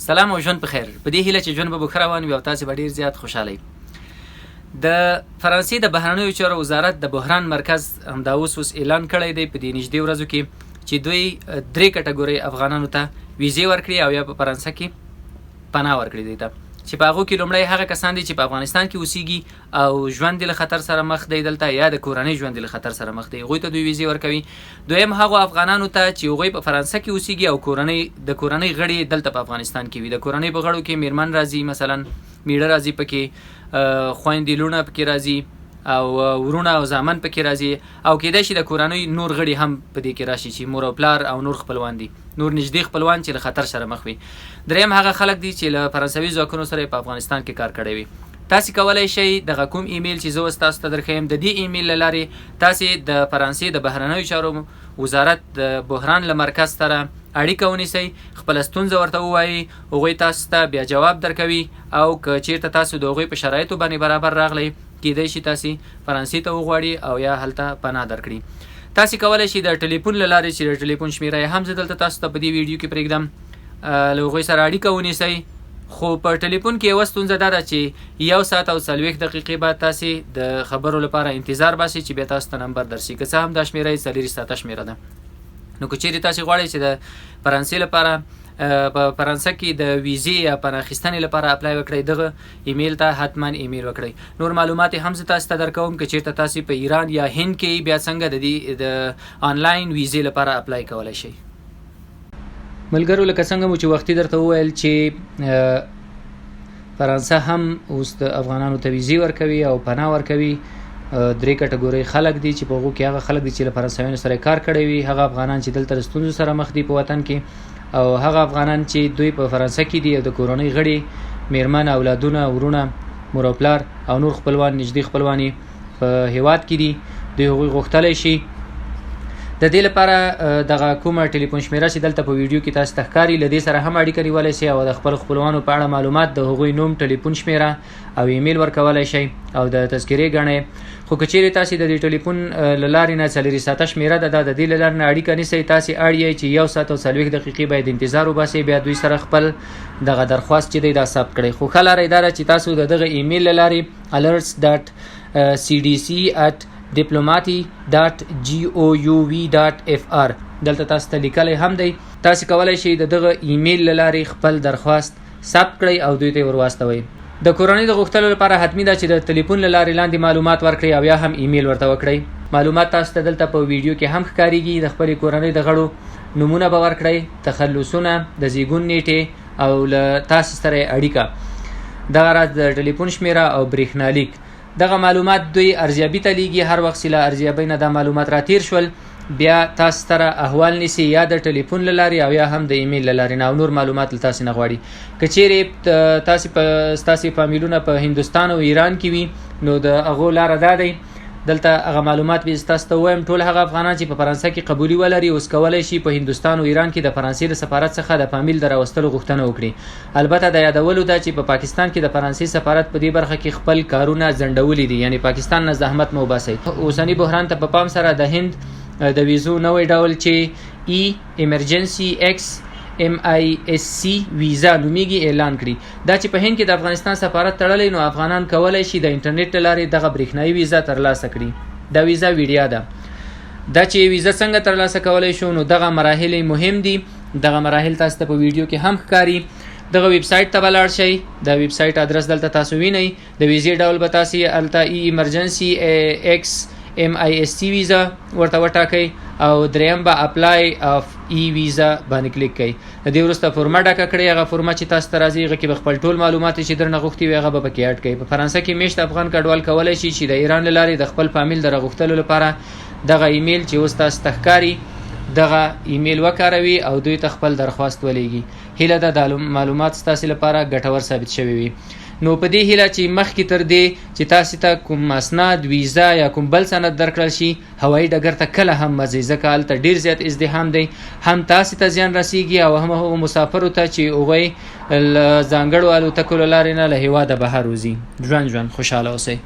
سلام او ژوند په خیر. په دې هیله چې ژوند به ښه روان وي او تاسې به ډېر زیات خوشحاله یئ. د فرانسې د بهرنیو چارو وزارت د بحران مرکز همدا اوس اعلان کړی دی په دې نږدې ورځو کې چې دوی 3 کټګورۍ افغانانو ته ویزې ورکړي او یا په فرانسه کې پناه ورکړي دی ته چې په هغو کې لومړی هغه کسان دي چې په افغانستان کې اوسیږي او ژوند له خطر سره مخ دی دلته یا د کورنۍ ژوند له خطر سره مخ دی، هغوی ته دوی ویزې ورکوي. دویم هغو افغانانو ته چې هغوی په فرانسه کې اوسیږي او د کورنۍ غړي دلته په افغانستان کې وي. د کورنۍ په غړو کې میرمن راځي، مثلا میړه راځي، پکې خویندې لوڼه پکې راځي او ورونه او زامن پکې راځي او کېدای شي د کورنۍ نور غړي هم په دې کې راشي چې مور او پلار او نور خپلوان دي، نور نږدې خپلوان چې له خطر سره مخ وي. دریم هغه خلک دي چې له فرانسوي ځواکونو سره په افغانستان کې کار کړی وي. تاسې کولی شئ دغه کوم ایمیل چې زه اوس تاسو ته درښیم د دې ایمیل له لارې تاسې د فرانسې د بهرنیو چارو وزارت د بحران له مرکز سره اړیکه ونیسئ، خپله ستونزه ورته ووایئ، هغوی تاسو ته بیا جواب درکوي او که چیرته تاسو د هغوی په شرایطو باندې برابر راغلی کېدای شي تاسې فرانسې ته وغواړي او یا هلته پناه درکړي. تاسې کولی شئ د ټلیفون له لارې چې د ټلیفون شمیره یې هم زه دلته تاسو ته په دې ویډیو کې پرېږدم له هغوی سره اړیکه ونیسئ. خو په ټلیفون کې یوه ستونزه دا ده چې 1 ساعت او 40 دقیقې بعد تاسې د خبرو لپاره انتظار باسئ چې بیا تاسو ته نمبر درسي، که څه هم دا شمیره یې 4 شمیره ده. نو که چیرې تاسې غواړئ چې د فرانسې لپاره په فرانسه کې د ویزې یا پناه اخیستنې لپاره اپلای وکړئ، دغه ایمیل ته حتما ایمیل وکړئ. نور معلومات هم زه تاسو ته درکوم که چیرته تاسې په ایران یا هند کې بیا څنګه د آنلاین ویزې لپاره اپلای کولی شئ. ملګرو، لکه څنګه مو چې وختي درته وویل چې فرانسه هم اوس د افغانانو ته ویزې ورکوي او پناه ورکوي. 3 کټګورۍ خلک دي چې په هغو کې هغه خلک دي چې له فرانسویانو سره کار کړی وي، هغه افغانان چې دلته د ستونزو سره مخ دي په وطن کې، او هغه افغانان چې دوی په فرانسه کې دي او د کورنۍ غړي میرمن، اولادونه، ورونه، مور او پلار او نور خپلوان نږدې خپلوان په هیواد کې دي. دوی هغوی غوښتلی شي د دې لپاره دغه کومه ټلیفون شمیره چې دلته په ویډیو کې تاسو ته ښکاري له دې سره هم اړیکه نیولی شئ او د خپل خپلوانو په اړه معلومات، د هغوی نوم، ټلیفون شمیره او ایمیل ورکولی شئ او د تذکرې ګڼئ. خو که چیرې تاسې د دې ټلیفون له لارې نه 4 شمیره ده، د دې له لارې نه اړیکه نیسئ، تاسې اړ یئ چې 1 ساعت او 40 دقیقې باید انتظار وباسئ، بیا دوی سره خپل دغه درخواست چې دی دا ثبت کړئ. خو ښه لاره یې دا ده چې تاسو د دغه ایمیل له لارې alerts.cdc@diplomaty.gouv.fr دلته تاسو ته لیکلی هم دی. تاسې کولی شئ د دغه ایمیل له لارې خپل درخواست ثبت کړئ او دوی ته ورواستوئ. د کورنۍ د غوښتلو لپاره حتمي ده چې د ټلیفون له لارې لاندې معلومات ورکړئ او یا هم ایمیل ورته وکړئ. معلومات تاسو ته دلته په ویډیو کې هم ښکاریږي. د خپلې کورنۍ د غړو نومونه به ورکړئ، تخلصونه، د زیږون نیټې او له تاسو سره اړیکه، دغه راز د ټلیفون شمیره او برېښنالیک. دغه معلومات دوی ارزیابي ته لیږي. هر وخت چې له ارزیابۍ نه دا معلومات راتیر شول بیا تاسو سره احوال نیسي، یا د ټلیفون له لارې او یا هم د ایمیل له لارې نه، او نور معلومات له تاسې نه غواړي. که چیرې ستاسې فامیلونه په هندوستان او ایران کې وي نو د هغو لاره دا دی، دلته هغه معلومات به تاسو ته ووایم. ټول هغه افغانان چې په فرانسه کې قبولي ولري اوس کولی شي په هندوستان او ایران کې د فرانسې د سفارت څخه د فامیل د راوستلو غوښتنه وکړي. البته د یادولو ده چې په پاکستان کې د فرانسې سفارت په دې برخه کې خپل کارونه ځنډولي دي، یعنی پاکستان نه زحمت مه وباسئ. اوسني بحران ته په پام سره د هند د ویزو نوی ډول چې ایمرجنسي MISC ویزا نومیږي اعلان کړي. دا چې په هند کې د افغانستان سفارت تړلی نو افغانان کولی شي د انټرنیټ له لارې دغه برېښنایي ویزا ترلاسه کړي. دا ویزا ویډیا ده. دا چې ویزا څنګه ترلاسه کولی شو نو دغه مراحل مهم دي. دغه مراحل تاسو ته په ویډیو کې هم ښکاري. دغه ویب سایټ ته به لاړ شئ، د ویب سایټ ادرس دلته تاسو وینئ. د ویزې ډول به تاسې هلته ایمرجنسي MISC ویزا ورته وټاکئ او دریم به اپلای اف ای ویزا باندې کلیک کړئ. د دې وروسته فورمه ډکه کړئ. هغه فورمه چې تاسو ته راځي هغه کې به خپل ټول معلومات چې درنه غوښتي وي هغه به پکې اډ کړئ. په فرانسه کې میشت افغان کډوال کولی شي چې د ایران له لارې د خپل فامیل د راغوښتلو لپاره دغه ایمیل چې اوس تاسو ته ښکاري دغه ایمیل وکاروي او دوی ته خپل درخواست ولېږي. هیله ده دا معلومات ستاسې لپاره ګټور ثابت شوي وي. نو په دې هیله چې مخکې تر دې چې تاسې ته کوم اسناد، ویزا یا کوم بل سند درکړل شي، هوایي ډګر ته کله هم مه ځئ، ځکه هلته ډېر زیات ازدحام دی. هم تاسې ته زیان رسیږي او هم هغو مسافرو ته چې هغوی له ځانګړو الوتکو له لارې نه له هېواده بهر وځي. ژوند خوشحاله اوسئ.